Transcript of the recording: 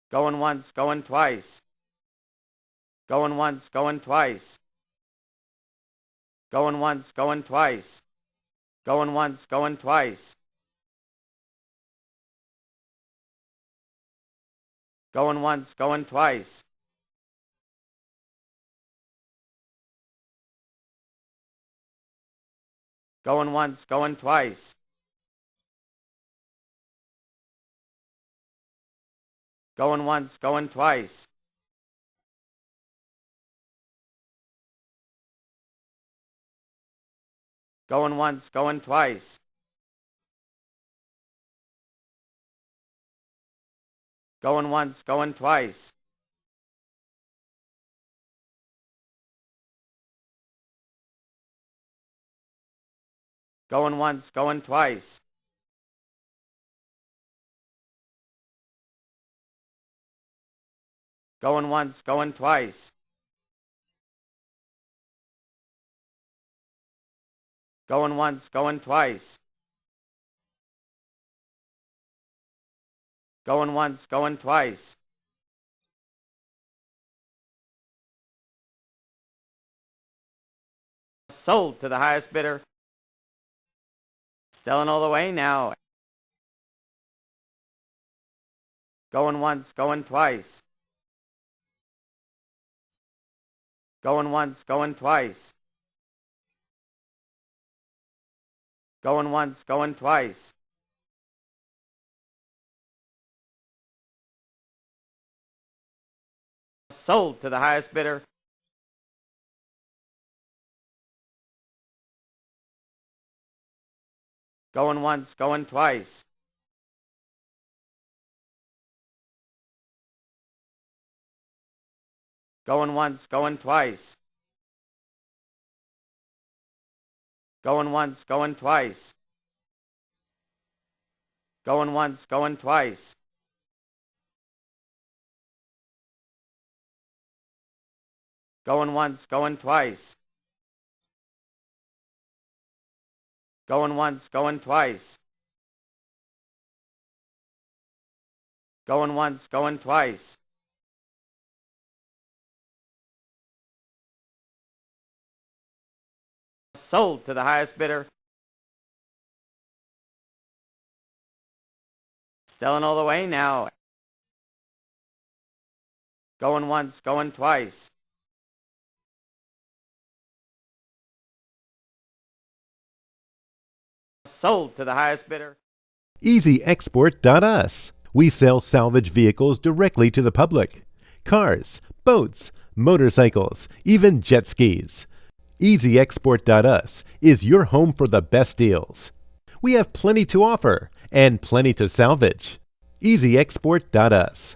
Going once, going twice. Going once, going twice. Going once, going twice. Going once, going twice. Going once, going twice. Going once, going twice. Going once, going twice. Going once, going twice. Going once, going twice. Going once, going twice. Going once, going twice. Going once, going twice. Going once, going twice. Sold to the highest bidder. Selling all the way now. Going once, going twice. Going once, going twice. Going once, going twice. Sold to the highest bidder. Going once, going twice. Going once, going twice. Going once, going twice. Going once, going twice. Going once, going twice. Going once, going twice. Going once, going twice. Sold to the highest bidder. Selling all the way now. Going once, going twice. Sold to the highest bidder. EasyExport.us. We sell salvage vehicles directly to the public. Cars, boats, motorcycles, even jet skis. EasyExport.us is your home for the best deals. We have plenty to offer and plenty to salvage. EasyExport.us.